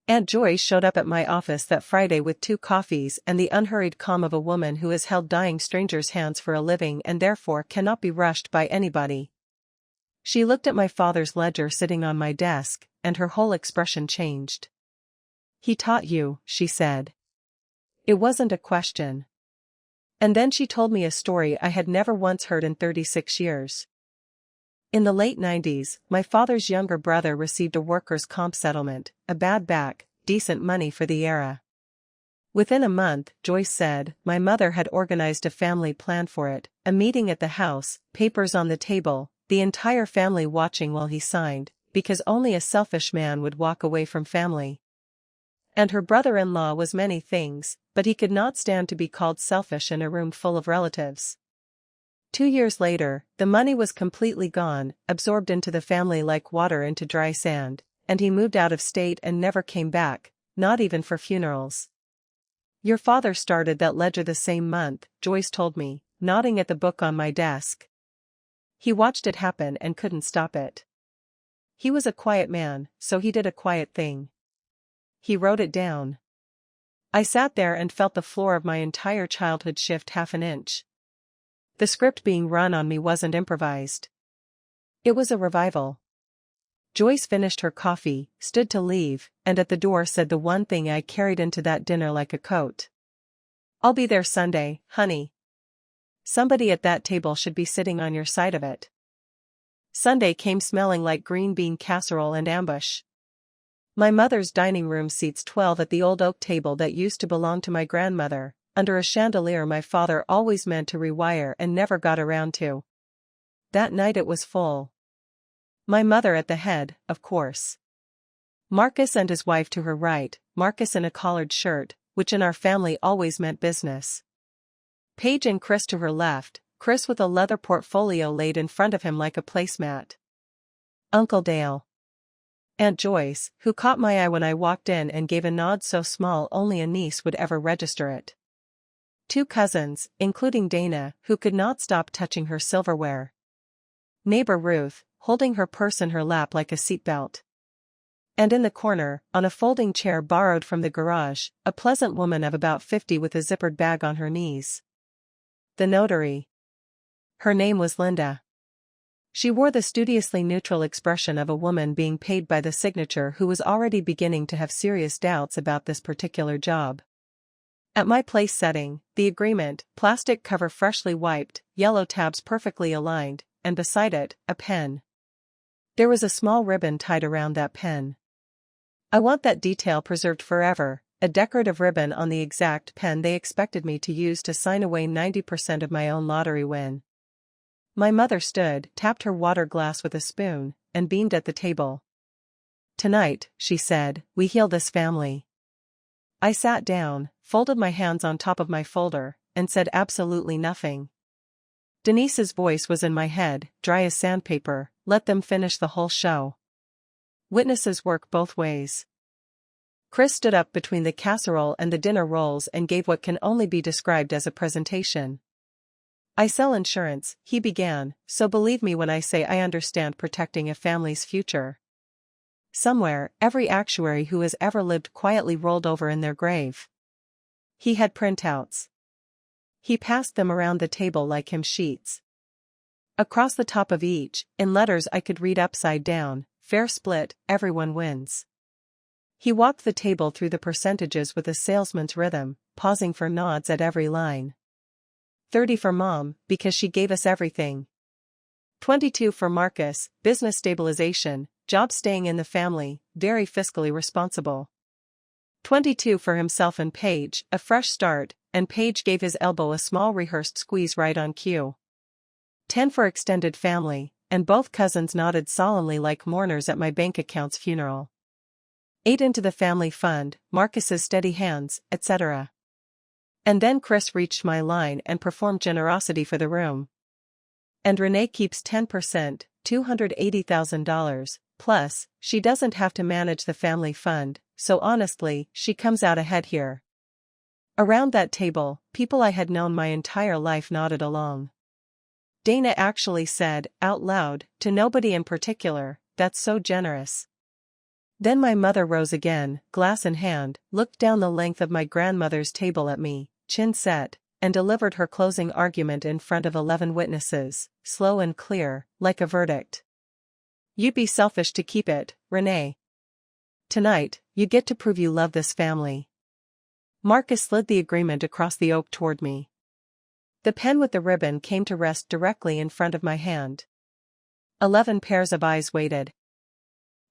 Aunt Joyce showed up at my office that Friday with 2 coffees and the unhurried calm of a woman who has held dying strangers' hands for a living and therefore cannot be rushed by anybody. She looked at my father's ledger sitting on my desk, and her whole expression changed. "He taught you," she said. It wasn't a question. And then she told me a story I had never once heard in 36 years. In the late 90s, my father's younger brother received a workers' comp settlement, a bad back, decent money for the era. Within a month, Joyce said, my mother had organized a family plan for it, a meeting at the house, papers on the table, the entire family watching while he signed, because only a selfish man would walk away from family. And her brother-in-law was many things, but he could not stand to be called selfish in a room full of relatives. 2 years later, the money was completely gone, absorbed into the family like water into dry sand, and he moved out of state and never came back, not even for funerals. Your father started that ledger the same month, Joyce told me, nodding at the book on my desk. He watched it happen and couldn't stop it. He was a quiet man, so he did a quiet thing. He wrote it down. I sat there and felt the floor of my entire childhood shift half an inch. The script being run on me wasn't improvised. It was a revival. Joyce finished her coffee, stood to leave, and at the door said the one thing I carried into that dinner like a coat. "I'll be there Sunday, honey. Somebody at that table should be sitting on your side of it." Sunday came smelling like green bean casserole and ambush. My mother's dining room seats 12 at the old oak table that used to belong to my grandmother, under a chandelier my father always meant to rewire and never got around to. That night it was full. My mother at the head, of course. Marcus and his wife to her right, Marcus in a collared shirt, which in our family always meant business. Paige and Chris to her left, Chris with a leather portfolio laid in front of him like a placemat. Uncle Dale. Aunt Joyce, who caught my eye when I walked in and gave a nod so small only a niece would ever register it. 2 cousins, including Dana, who could not stop touching her silverware. Neighbor Ruth, holding her purse in her lap like a seatbelt. And in the corner, on a folding chair borrowed from the garage, a pleasant woman of about 50 with a zippered bag on her knees. The notary. Her name was Linda. She wore the studiously neutral expression of a woman being paid by the signature who was already beginning to have serious doubts about this particular job. At my place setting, the agreement, plastic cover freshly wiped, yellow tabs perfectly aligned, and beside it, a pen. There was a small ribbon tied around that pen. I want that detail preserved forever, a decorative ribbon on the exact pen they expected me to use to sign away 90% of my own lottery win. My mother stood, tapped her water glass with a spoon, and beamed at the table. "Tonight," she said, "we heal this family." I sat down, folded my hands on top of my folder, and said absolutely nothing. Denise's voice was in my head, dry as sandpaper, "Let them finish the whole show. Witnesses work both ways." Chris stood up between the casserole and the dinner rolls and gave what can only be described as a presentation. "I sell insurance," he began, "so believe me when I say I understand protecting a family's future. Somewhere, every actuary who has ever lived quietly rolled over in their grave." He had printouts. He passed them around the table like hymn sheets. Across the top of each, in letters I could read upside down, "Fair split, everyone wins." He walked the table through the percentages with a salesman's rhythm, pausing for nods at every line. 30 for Mom, because she gave us everything. 22 for Marcus, business stabilization, job staying in the family, very fiscally responsible. 22 for himself and Paige, a fresh start, and Paige gave his elbow a small rehearsed squeeze right on cue. 10 for extended family, and both cousins nodded solemnly like mourners at my bank account's funeral. 8 into the family fund, Marcus's steady hands, etc. And then Chris reached my line and performed generosity for the room. "And Renee keeps 10%, $280,000, plus, she doesn't have to manage the family fund, so honestly, she comes out ahead here." Around that table, people I had known my entire life nodded along. Dana actually said, out loud, to nobody in particular, "That's so generous." Then my mother rose again, glass in hand, looked down the length of my grandmother's table at me, chin set, and delivered her closing argument in front of 11 witnesses, slow and clear, like a verdict. "You'd be selfish to keep it, Renee. Tonight, you get to prove you love this family." Marcus slid the agreement across the oak toward me. The pen with the ribbon came to rest directly in front of my hand. 11 pairs of eyes waited.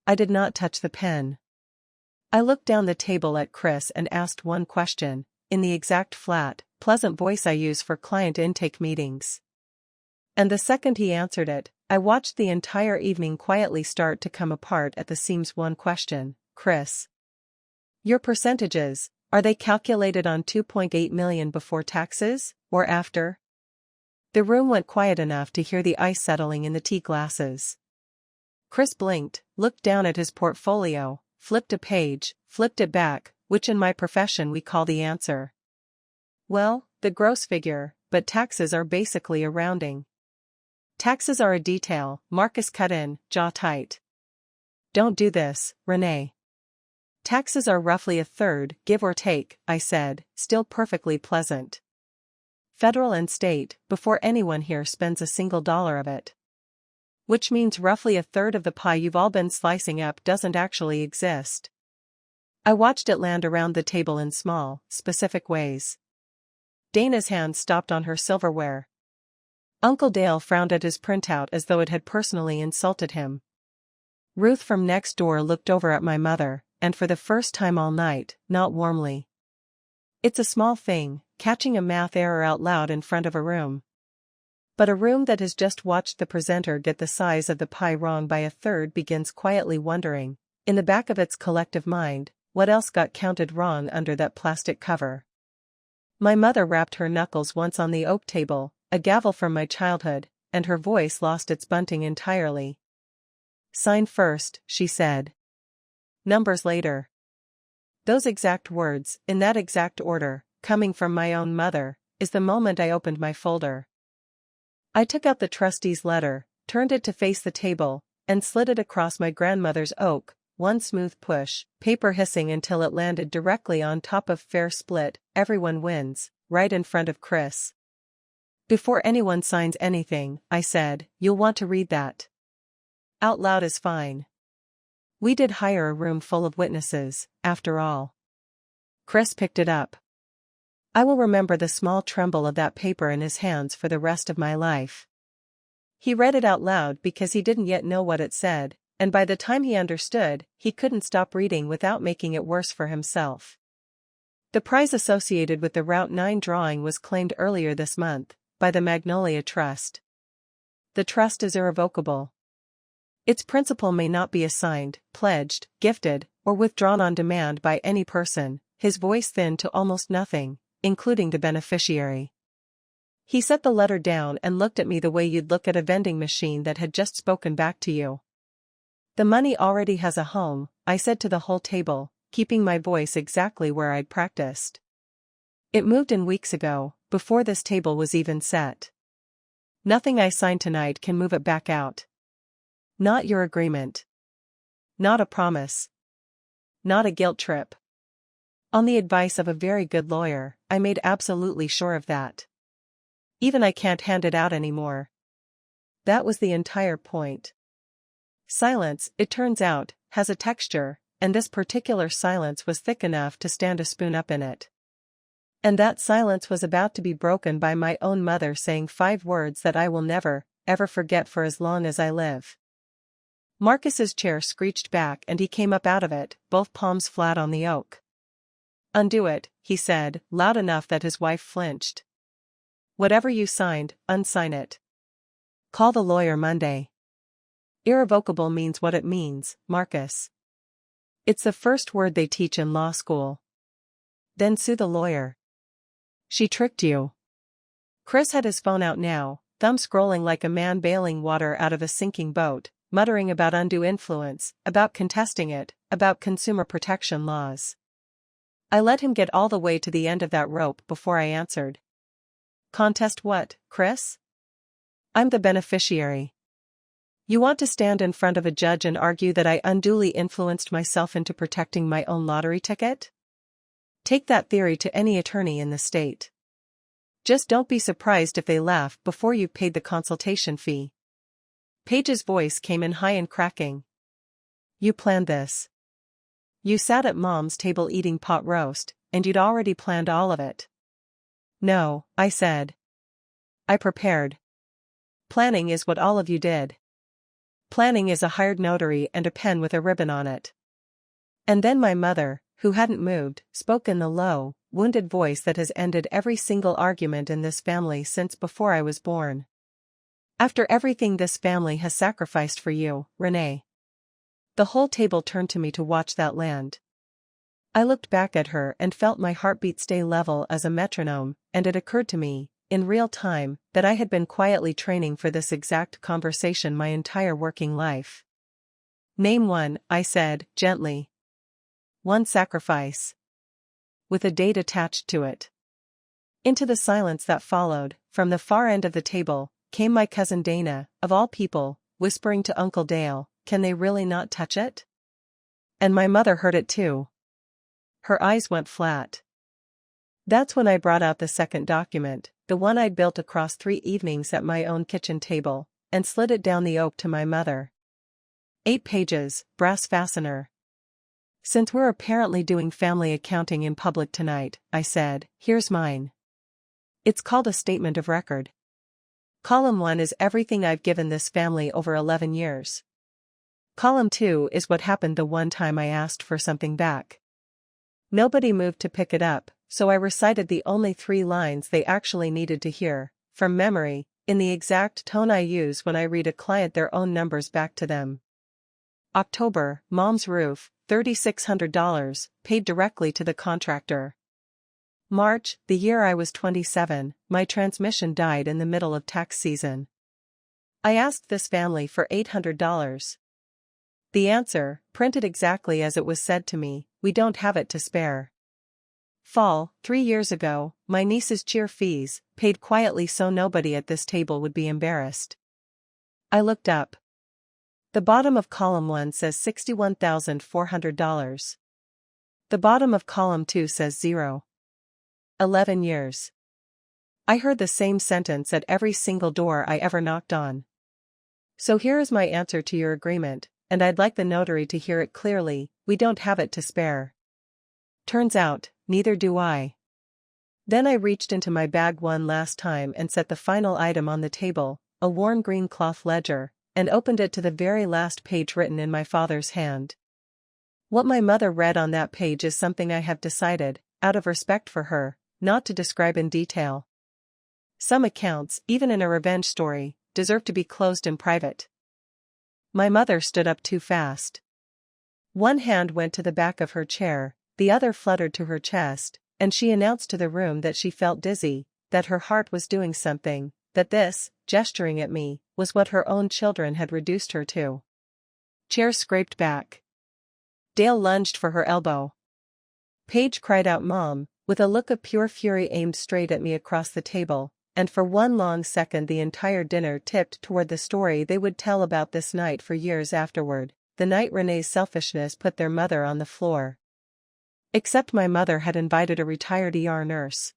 I did not touch the pen. I looked down the table at Chris and asked one question, in the exact flat, pleasant voice I use for client intake meetings. And the second he answered it, I watched the entire evening quietly start to come apart at the seams. One question, Chris. Your percentages, are they calculated on 2.8 million before taxes, or after? The room went quiet enough to hear the ice settling in the tea glasses. Chris blinked, looked down at his portfolio, flipped a page, flipped it back, which in my profession we call the answer. "Well, the gross figure, but taxes are basically a rounding." "Taxes are a detail," Marcus cut in, jaw tight. "Don't do this, Renee." "Taxes are roughly a third, give or take," I said, still perfectly pleasant. "Federal and state, before anyone here spends a single dollar of it. Which means roughly a third of the pie you've all been slicing up doesn't actually exist." I watched it land around the table in small, specific ways. Dana's hand stopped on her silverware. Uncle Dale frowned at his printout as though it had personally insulted him. Ruth from next door looked over at my mother, and for the first time all night, not warmly. It's a small thing, catching a math error out loud in front of a room. But a room that has just watched the presenter get the size of the pie wrong by a third begins quietly wondering, in the back of its collective mind, what else got counted wrong under that plastic cover. My mother rapped her knuckles once on the oak table, a gavel from my childhood, and her voice lost its bunting entirely. "Sign first," she said. "Numbers later." Those exact words, in that exact order, coming from my own mother, is the moment I opened my folder. I took out the trustee's letter, turned it to face the table, and slid it across my grandmother's oak, one smooth push, paper hissing until it landed directly on top of "Fair split, everyone wins," right in front of Chris. Before anyone signs anything, I said, you'll want to read that. Out loud is fine. We did hire a room full of witnesses, after all. Chris picked it up. I will remember the small tremble of that paper in his hands for the rest of my life. He read it out loud because he didn't yet know what it said, and by the time he understood, he couldn't stop reading without making it worse for himself. The prize associated with the Route 9 drawing was claimed earlier this month, by the Magnolia Trust. The trust is irrevocable. Its principal may not be assigned, pledged, gifted, or withdrawn on demand by any person, his voice thinned to almost nothing, including the beneficiary. He set the letter down and looked at me the way you'd look at a vending machine that had just spoken back to you. The money already has a home, I said to the whole table, keeping my voice exactly where I'd practiced. It moved in weeks ago, before this table was even set. Nothing I sign tonight can move it back out. Not your agreement. Not a promise. Not a guilt trip. On the advice of a very good lawyer, I made absolutely sure of that. Even I can't hand it out anymore. That was the entire point. Silence, it turns out, has a texture, and this particular silence was thick enough to stand a spoon up in it. And that silence was about to be broken by my own mother saying 5 words that I will never, ever forget for as long as I live. Marcus's chair screeched back and he came up out of it, both palms flat on the oak. Undo it, he said, loud enough that his wife flinched. Whatever you signed, unsign it. Call the lawyer Monday. Irrevocable means what it means, Marcus. It's the first word they teach in law school. Then sue the lawyer. She tricked you. Chris had his phone out now, thumb scrolling like a man bailing water out of a sinking boat, muttering about undue influence, about contesting it, about consumer protection laws. I let him get all the way to the end of that rope before I answered. Contest what, Chris? I'm the beneficiary. You want to stand in front of a judge and argue that I unduly influenced myself into protecting my own lottery ticket? Take that theory to any attorney in the state. Just don't be surprised if they laugh before you've paid the consultation fee. Paige's voice came in high and cracking. You planned this. You sat at Mom's table eating pot roast, and you'd already planned all of it. No, I said. I prepared. Planning is what all of you did. Planning is a hired notary and a pen with a ribbon on it. And then my mother, who hadn't moved, spoke in the low, wounded voice that has ended every single argument in this family since before I was born. After everything this family has sacrificed for you, Renee. The whole table turned to me to watch that land. I looked back at her and felt my heartbeat stay level as a metronome, and it occurred to me, in real time, that I had been quietly training for this exact conversation my entire working life. Name one, I said, gently. One sacrifice. With a date attached to it. Into the silence that followed, from the far end of the table, came my cousin Dana, of all people, whispering to Uncle Dale, can they really not touch it? And my mother heard it too. Her eyes went flat. That's when I brought out the second document, the one I'd built across 3 evenings at my own kitchen table, and slid it down the oak to my mother. 8 pages, brass fastener. Since we're apparently doing family accounting in public tonight, I said, here's mine. It's called a statement of record. Column 1 is everything I've given this family over 11 years. Column 2 is what happened the one time I asked for something back. Nobody moved to pick it up, so I recited the only 3 lines they actually needed to hear, from memory, in the exact tone I use when I read a client their own numbers back to them. October, Mom's roof, $3,600, paid directly to the contractor. March, the year I was 27, my transmission died in the middle of tax season. I asked this family for $800. The answer, printed exactly as it was said to me, we don't have it to spare. Fall, 3 years ago, my niece's cheer fees, paid quietly so nobody at this table would be embarrassed. I looked up. The bottom of column 1 says $61,400. The bottom of column 2 says 0. 11 years. I heard the same sentence at every single door I ever knocked on. So here is my answer to your agreement, and I'd like the notary to hear it clearly. We don't have it to spare. Turns out, neither do I. Then I reached into my bag one last time and set the final item on the table, a worn green cloth ledger, and opened it to the very last page written in my father's hand. What my mother read on that page is something I have decided, out of respect for her, not to describe in detail. Some accounts, even in a revenge story, deserve to be closed in private. My mother stood up too fast. One hand went to the back of her chair, the other fluttered to her chest, and she announced to the room that she felt dizzy, that her heart was doing something, that this, gesturing at me, was what her own children had reduced her to. Chairs scraped back. Dale lunged for her elbow. Paige cried out "Mom," with a look of pure fury aimed straight at me across the table, and for one long second the entire dinner tipped toward the story they would tell about this night for years afterward, the night Renee's selfishness put their mother on the floor. Except my mother had invited a retired ER nurse.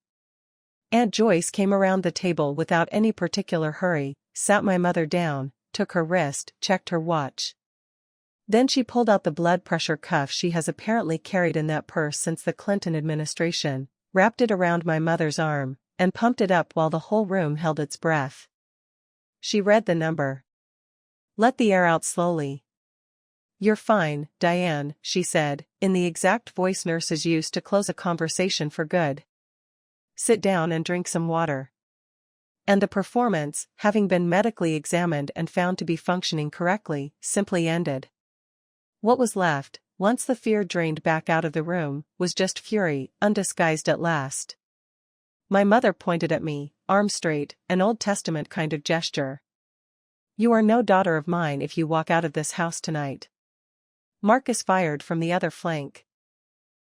Aunt Joyce came around the table without any particular hurry, sat my mother down, took her wrist, checked her watch. Then she pulled out the blood pressure cuff she has apparently carried in that purse since the Clinton administration, wrapped it around my mother's arm, and pumped it up while the whole room held its breath. She read the number. Let the air out slowly. You're fine, Diane, she said, in the exact voice nurses use to close a conversation for good. Sit down and drink some water. And the performance, having been medically examined and found to be functioning correctly, simply ended. What was left, once the fear drained back out of the room, was just fury, undisguised at last. My mother pointed at me, arm straight, an Old Testament kind of gesture. You are no daughter of mine if you walk out of this house tonight. Marcus fired from the other flank.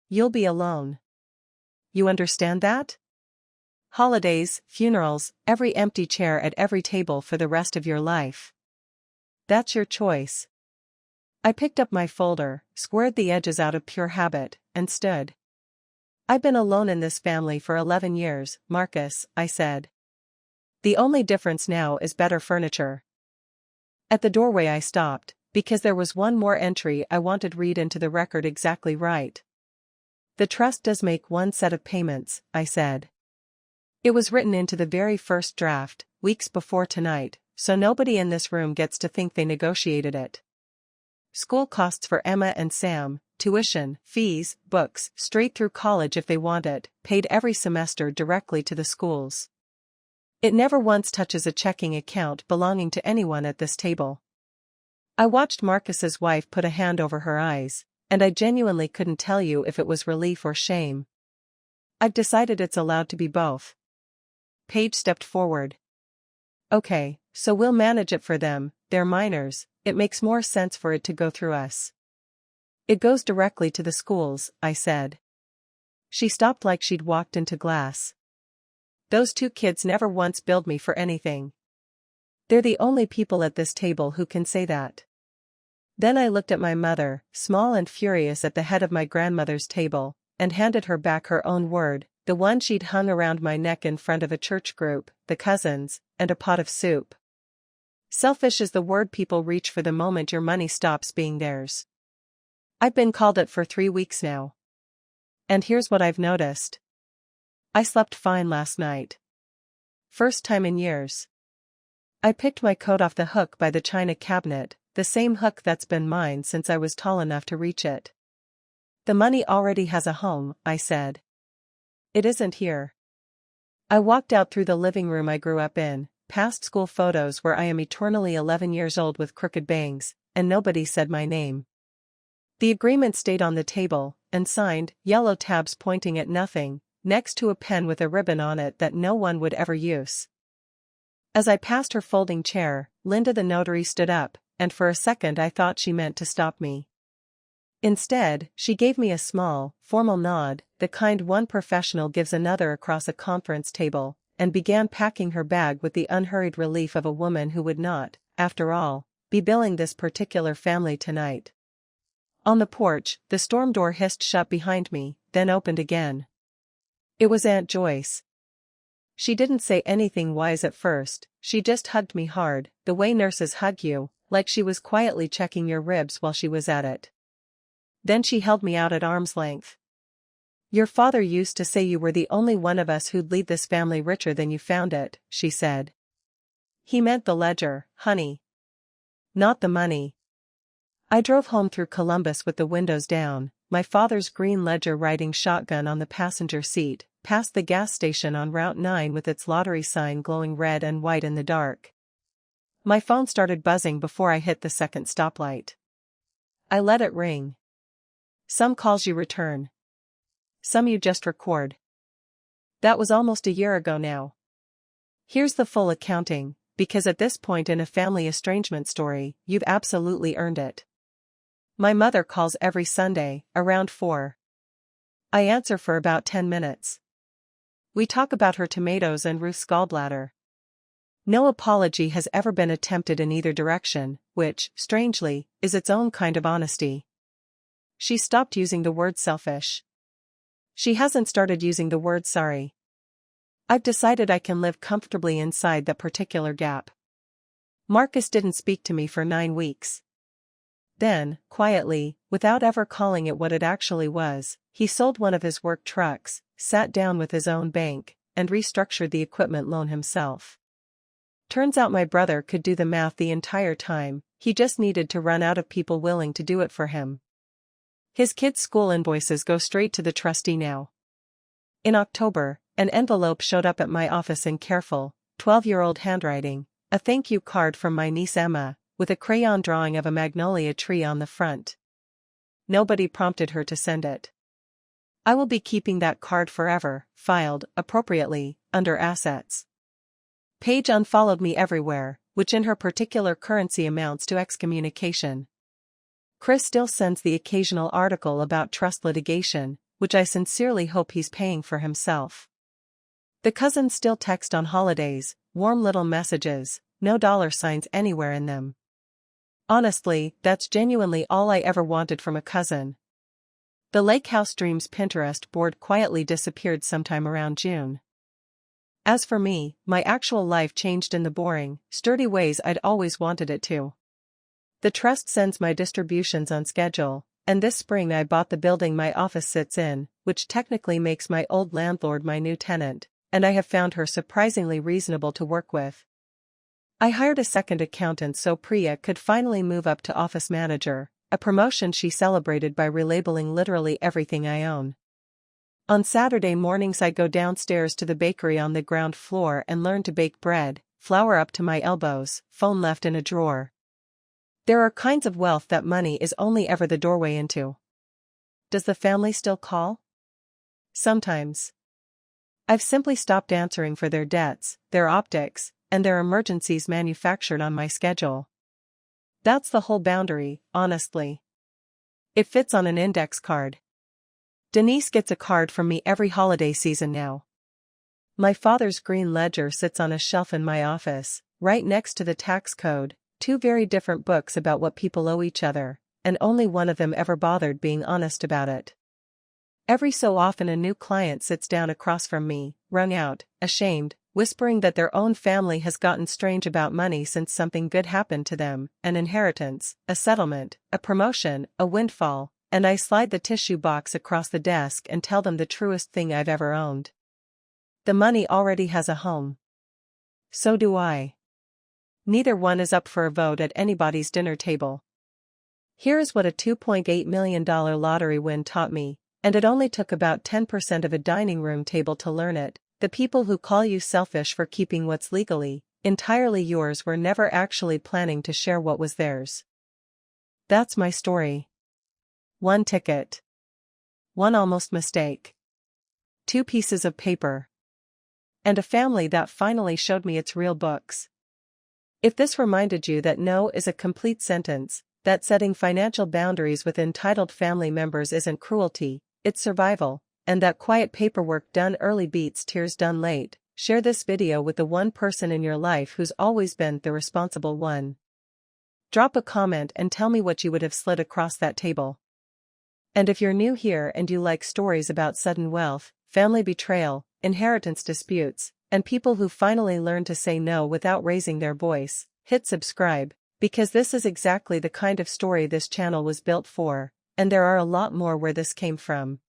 You'll be alone. You understand that? Holidays, funerals, every empty chair at every table for the rest of your life. That's your choice. I picked up my folder, squared the edges out of pure habit, and stood. I've been alone in this family for 11 years, Marcus, I said. The only difference now is better furniture. At the doorway I stopped, because there was one more entry I wanted read into the record exactly right. The trust does make one set of payments, I said. It was written into the very first draft, weeks before tonight, so nobody in this room gets to think they negotiated it. School costs for Emma and Sam, tuition, fees, books, straight through college if they want it, paid every semester directly to the schools. It never once touches a checking account belonging to anyone at this table. I watched Marcus's wife put a hand over her eyes, and I genuinely couldn't tell you if it was relief or shame. I've decided it's allowed to be both. Paige stepped forward. Okay, so we'll manage it for them, they're minors, it makes more sense for it to go through us. It goes directly to the schools, I said. She stopped like she'd walked into glass. Those two kids never once billed me for anything. They're the only people at this table who can say that. Then I looked at my mother, small and furious at the head of my grandmother's table, and handed her back her own word, the one she'd hung around my neck in front of a church group, the cousins, and a pot of soup. Selfish is the word people reach for the moment your money stops being theirs. I've been called it for 3 weeks now. And here's what I've noticed. I slept fine last night. First time in years. I picked my coat off the hook by the china cabinet, the same hook that's been mine since I was tall enough to reach it. The money already has a home, I said. It isn't here. I walked out through the living room I grew up in, past school photos where I am eternally 11 years old with crooked bangs, and nobody said my name. The agreement stayed on the table, and signed, yellow tabs pointing at nothing, next to a pen with a ribbon on it that no one would ever use. As I passed her folding chair, Linda the notary stood up, and for a second I thought she meant to stop me. Instead, she gave me a small, formal nod, the kind one professional gives another across a conference table, and began packing her bag with the unhurried relief of a woman who would not, after all, be billing this particular family tonight. On the porch, the storm door hissed shut behind me, then opened again. It was Aunt Joyce. She didn't say anything wise at first, she just hugged me hard, the way nurses hug you, like she was quietly checking your ribs while she was at it. Then she held me out at arm's length. "Your father used to say you were the only one of us who'd leave this family richer than you found it," she said. "He meant the ledger, honey. Not the money." I drove home through Columbus with the windows down, my father's green Ledger riding shotgun on the passenger seat, past the gas station on Route 9 with its lottery sign glowing red and white in the dark. My phone started buzzing before I hit the second stoplight. I let it ring. Some calls you return. Some you just record. That was almost a year ago now. Here's the full accounting, because at this point in a family estrangement story, you've absolutely earned it. My mother calls every Sunday, around 4. I answer for about 10 minutes. We talk about her tomatoes and Ruth's gallbladder. No apology has ever been attempted in either direction, which, strangely, is its own kind of honesty. She stopped using the word selfish. She hasn't started using the word sorry. I've decided I can live comfortably inside that particular gap. Marcus didn't speak to me for 9 weeks. Then, quietly, without ever calling it what it actually was, he sold one of his work trucks, sat down with his own bank, and restructured the equipment loan himself. Turns out my brother could do the math the entire time, he just needed to run out of people willing to do it for him. His kids' school invoices go straight to the trustee now. In October, an envelope showed up at my office in careful, 12-year-old handwriting, a thank you card from my niece Emma, with a crayon drawing of a magnolia tree on the front. Nobody prompted her to send it. I will be keeping that card forever, filed, appropriately, under assets. Paige unfollowed me everywhere, which in her particular currency amounts to excommunication. Chris still sends the occasional article about trust litigation, which I sincerely hope he's paying for himself. The cousins still text on holidays, warm little messages, no $signs anywhere in them. Honestly, that's genuinely all I ever wanted from a cousin. The Lake House Dreams Pinterest board quietly disappeared sometime around June. As for me, my actual life changed in the boring, sturdy ways I'd always wanted it to. The trust sends my distributions on schedule, and this spring I bought the building my office sits in, which technically makes my old landlord my new tenant, and I have found her surprisingly reasonable to work with. I hired a second accountant so Priya could finally move up to office manager, a promotion she celebrated by relabeling literally everything I own. On Saturday mornings I go downstairs to the bakery on the ground floor and learn to bake bread, flour up to my elbows, phone left in a drawer. There are kinds of wealth that money is only ever the doorway into. Does the family still call? Sometimes. I've simply stopped answering for their debts, their optics, and their emergencies manufactured on my schedule. That's the whole boundary, honestly. It fits on an index card. Denise gets a card from me every holiday season now. My father's green ledger sits on a shelf in my office, right next to the tax code, 2 very different books about what people owe each other, and only one of them ever bothered being honest about it. Every so often a new client sits down across from me, wrung out, ashamed, whispering that their own family has gotten strange about money since something good happened to them, an inheritance, a settlement, a promotion, a windfall, and I slide the tissue box across the desk and tell them the truest thing I've ever owned. The money already has a home. So do I. Neither one is up for a vote at anybody's dinner table. Here is what a $2.8 million lottery win taught me, and it only took about 10% of a dining room table to learn it. The people who call you selfish for keeping what's legally, entirely yours were never actually planning to share what was theirs. That's my story. 1 ticket. 1 almost mistake. 2 pieces of paper. And a family that finally showed me its real books. If this reminded you that no is a complete sentence, that setting financial boundaries with entitled family members isn't cruelty, it's survival, and that quiet paperwork done early beats tears done late, share this video with the one person in your life who's always been the responsible one. Drop a comment and tell me what you would have slid across that table. And if you're new here and you like stories about sudden wealth, family betrayal, inheritance disputes, and people who finally learn to say no without raising their voice. Hit subscribe, because this is exactly the kind of story this channel was built for, and there are a lot more where this came from.